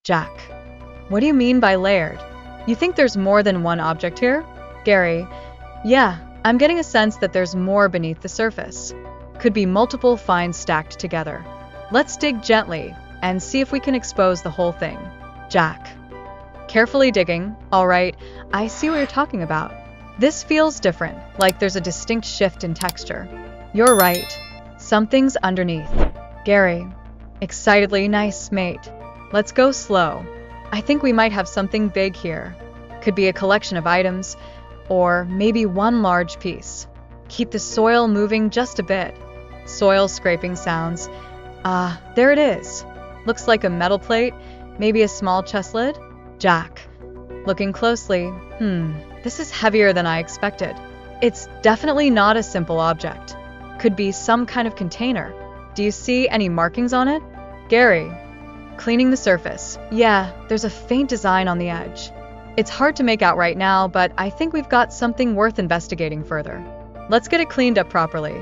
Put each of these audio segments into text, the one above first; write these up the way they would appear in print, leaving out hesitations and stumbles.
Jack. What do you mean by layered? You think there's more than one object here? Gary. Yeah, I'm getting a sense that there's more beneath the surface. Could be multiple finds stacked together. Let's dig gently and see if we can expose the whole thing. Jack. Carefully digging. All right, I see what you're talking about. This feels different, like there's a distinct shift in texture. You're right. Something's underneath. Gary. Excitedly, nice, mate. Let's go slow. I think we might have something big here. Could be a collection of items, or maybe one large piece. Keep the soil moving just a bit. Soil scraping sounds. There it is. Looks like a metal plate, maybe a small chest lid. Jack. Looking closely. This is heavier than I expected. It's definitely not a simple object. Could be some kind of container. Do you see any markings on it? Gary. Cleaning the surface. Yeah, there's a faint design on the edge. It's hard to make out right now, but I think we've got something worth investigating further. Let's get it cleaned up properly.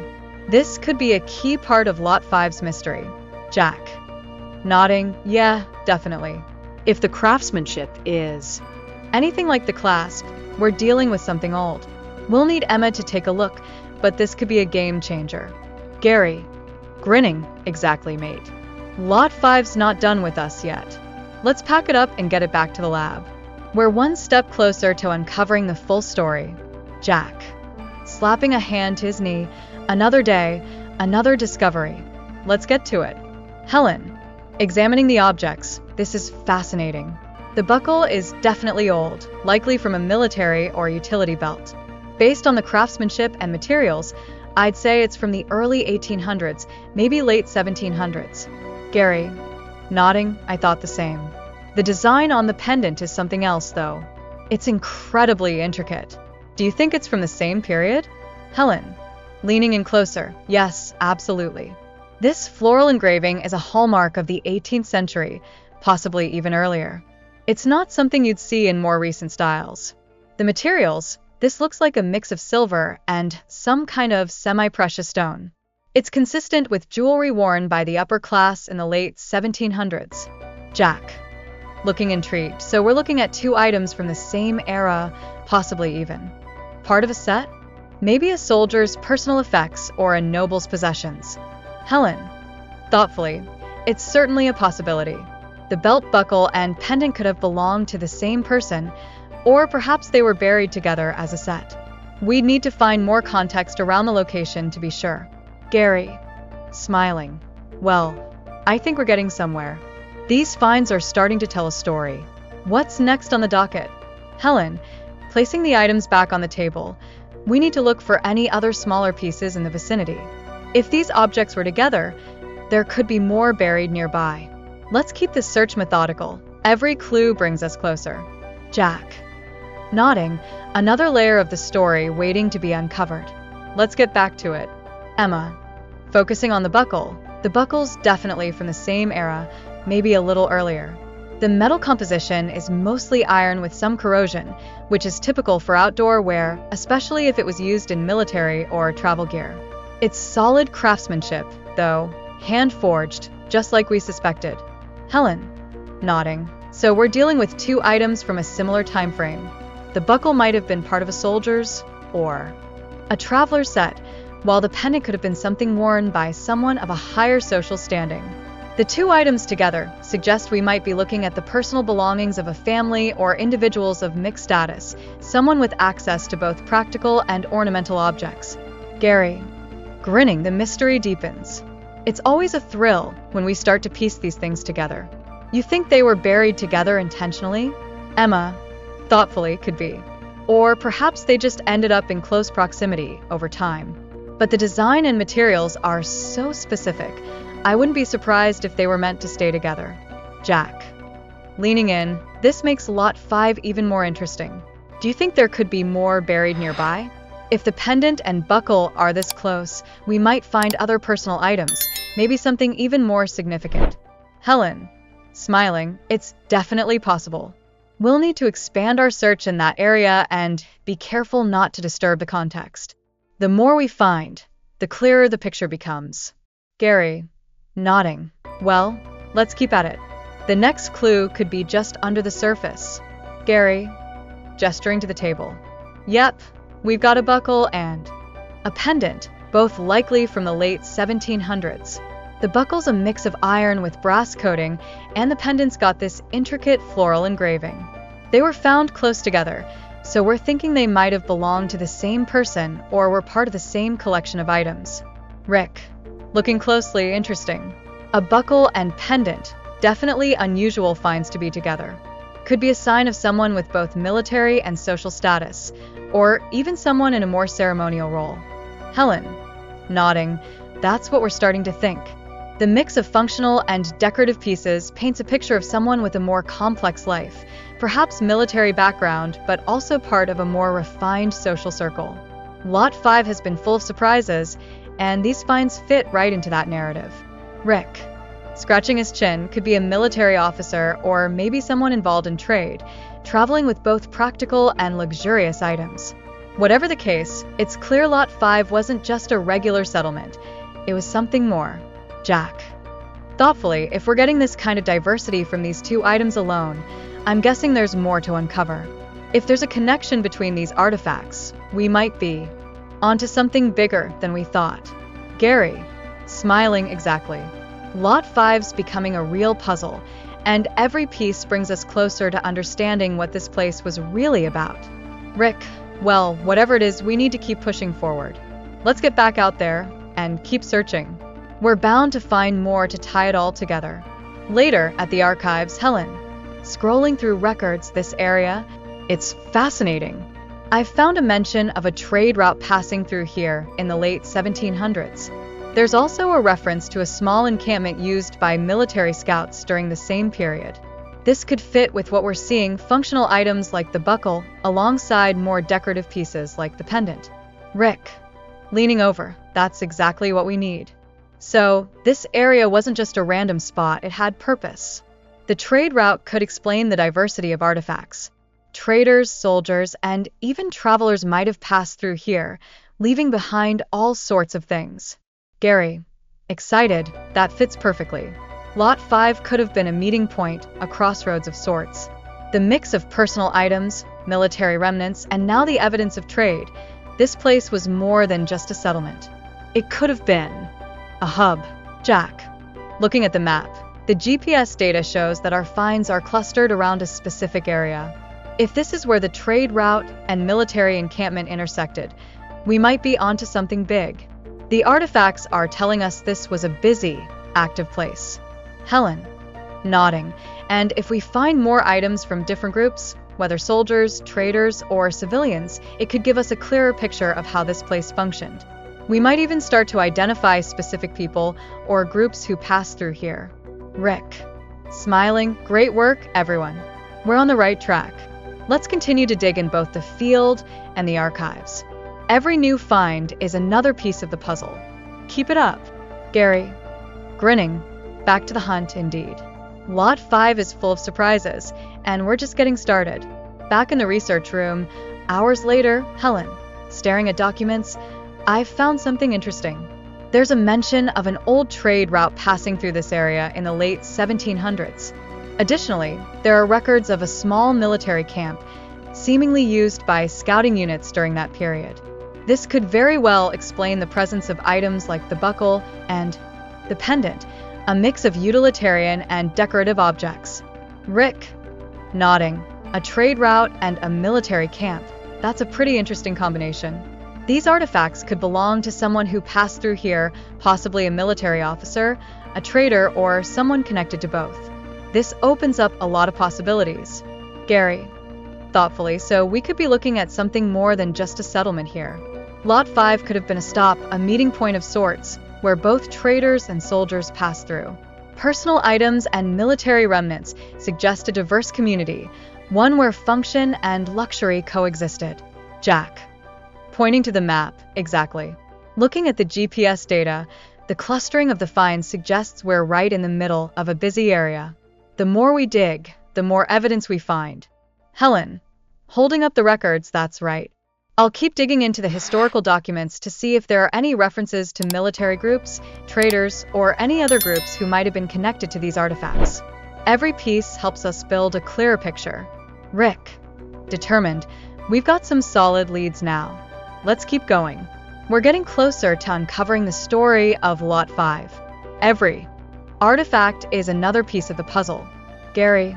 This could be a key part of Lot 5's mystery. Jack. Nodding. Yeah, definitely. If the craftsmanship is anything like the clasp, we're dealing with something old. We'll need Emma to take a look, but this could be a game changer. Gary. Grinning. Exactly, mate. Lot 5's not done with us yet. Let's pack it up and get it back to the lab. We're one step closer to uncovering the full story. Jack. Slapping a hand to his knee. Another day, another discovery. Let's get to it. Helen. Examining the objects. This is fascinating. The buckle is definitely old, likely from a military or utility belt. Based on the craftsmanship and materials, I'd say it's from the early 1800s, maybe late 1700s. Gary. Nodding, I thought the same. The design on the pendant is something else, though. It's incredibly intricate. Do you think it's from the same period? Helen. Leaning in closer. Yes, absolutely. This floral engraving is a hallmark of the 18th century, possibly even earlier. It's not something you'd see in more recent styles. The materials, this looks like a mix of silver and some kind of semi-precious stone. It's consistent with jewelry worn by the upper class in the late 1700s. Jack. Looking intrigued. So we're looking at two items from the same era, possibly even. Part of a set? Maybe a soldier's personal effects or a noble's possessions. Helen. Thoughtfully. It's certainly a possibility. The belt buckle and pendant could have belonged to the same person, or perhaps they were buried together as a set. We'd need to find more context around the location to be sure. Gary. Smiling. Well, I think we're getting somewhere. These finds are starting to tell a story. What's next on the docket? Helen. Placing the items back on the table. We need to look for any other smaller pieces in the vicinity. If these objects were together, there could be more buried nearby. Let's keep this search methodical. Every clue brings us closer. Jack. Nodding, another layer of the story waiting to be uncovered. Let's get back to it. Emma. Focusing on the buckle. The buckle's definitely from the same era, maybe a little earlier. The metal composition is mostly iron with some corrosion, which is typical for outdoor wear, especially if it was used in military or travel gear. It's solid craftsmanship, though, hand-forged, just like we suspected. Helen. Nodding. So we're dealing with two items from a similar time frame. The buckle might have been part of a soldier's or a traveler's set, while the pendant could have been something worn by someone of a higher social standing. The two items together suggest we might be looking at the personal belongings of a family or individuals of mixed status, someone with access to both practical and ornamental objects. Gary. Grinning, the mystery deepens. It's always a thrill when we start to piece these things together. You think they were buried together intentionally? Emma. Thoughtfully, could be. Or perhaps they just ended up in close proximity over time. But the design and materials are so specific, I wouldn't be surprised if they were meant to stay together. Jack. Leaning in, this makes Lot 5 even more interesting. Do you think there could be more buried nearby? If the pendant and buckle are this close, we might find other personal items, maybe something even more significant. Helen. Smiling, it's definitely possible. We'll need to expand our search in that area and be careful not to disturb the context. The more we find, the clearer the picture becomes. Gary. Nodding. Well, let's keep at it. The next clue could be just under the surface. Gary, gesturing to the table. Yep, we've got a buckle and a pendant, both likely from the late 1700s. The buckle's a mix of iron with brass coating, and the pendant's got this intricate floral engraving. They were found close together, so we're thinking they might have belonged to the same person or were part of the same collection of items. Rick, looking closely, interesting. A buckle and pendant, definitely unusual finds to be together. Could be a sign of someone with both military and social status, or even someone in a more ceremonial role. Helen, nodding, that's what we're starting to think. The mix of functional and decorative pieces paints a picture of someone with a more complex life, perhaps military background, but also part of a more refined social circle. Lot 5 has been full of surprises, and these finds fit right into that narrative. Rick, scratching his chin, could be a military officer or maybe someone involved in trade, traveling with both practical and luxurious items. Whatever the case, it's clear Lot 5 wasn't just a regular settlement. It was something more. Jack, thoughtfully, if we're getting this kind of diversity from these two items alone, I'm guessing there's more to uncover. If there's a connection between these artifacts, we might be onto something bigger than we thought. Gary, smiling exactly. Lot 5's becoming a real puzzle, and every piece brings us closer to understanding what this place was really about. Rick, well, whatever it is, we need to keep pushing forward. Let's get back out there and keep searching. We're bound to find more to tie it all together. Later, at the archives, Helen, scrolling through records this area, it's fascinating. I found a mention of a trade route passing through here in the late 1700s. There's also a reference to a small encampment used by military scouts during the same period. This could fit with what we're seeing, functional items like the buckle, alongside more decorative pieces like the pendant. Rick, leaning over, that's exactly what we need. So, this area wasn't just a random spot, it had purpose. The trade route could explain the diversity of artifacts. Traders, soldiers, and even travelers might have passed through here, leaving behind all sorts of things. Gary, excited, that fits perfectly. Lot 5 could have been a meeting point, a crossroads of sorts. The mix of personal items, military remnants, and now the evidence of trade. This place was more than just a settlement. It could have been a hub. Jack, looking at the map, the GPS data shows that our finds are clustered around a specific area. If this is where the trade route and military encampment intersected, we might be onto something big. The artifacts are telling us this was a busy, active place. Helen, nodding, and if we find more items from different groups, whether soldiers, traders, or civilians, it could give us a clearer picture of how this place functioned. We might even start to identify specific people or groups who passed through here. Rick, smiling, great work, everyone. We're on the right track. Let's continue to dig in both the field and the archives. Every new find is another piece of the puzzle. Keep it up. Gary, grinning, back to the hunt indeed. Lot 5 is full of surprises, and we're just getting started. Back in the research room, hours later, Helen, staring at documents, I've found something interesting. There's a mention of an old trade route passing through this area in the late 1700s. Additionally, there are records of a small military camp, seemingly used by scouting units during that period. This could very well explain the presence of items like the buckle and the pendant, a mix of utilitarian and decorative objects. Rick, nodding, a trade route and a military camp. That's a pretty interesting combination. These artifacts could belong to someone who passed through here, possibly a military officer, a trader, or someone connected to both. This opens up a lot of possibilities. Gary, thoughtfully, so we could be looking at something more than just a settlement here. Lot 5 could have been a stop, a meeting point of sorts, where both traders and soldiers passed through. Personal items and military remnants suggest a diverse community, one where function and luxury coexisted. Jack, pointing to the map, exactly. Looking at the GPS data, the clustering of the finds suggests we're right in the middle of a busy area. The more we dig, the more evidence we find. Helen, holding up the records, that's right. I'll keep digging into the historical documents to see if there are any references to military groups, traders, or any other groups who might have been connected to these artifacts. Every piece helps us build a clearer picture. Rick, determined, we've got some solid leads now. Let's keep going. We're getting closer to uncovering the story of Lot 5. Every artifact is another piece of the puzzle. Gary,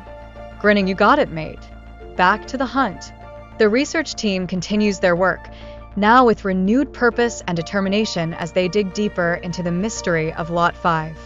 grinning, you got it, mate. Back to the hunt. The research team continues their work, now with renewed purpose and determination as they dig deeper into the mystery of Lot 5.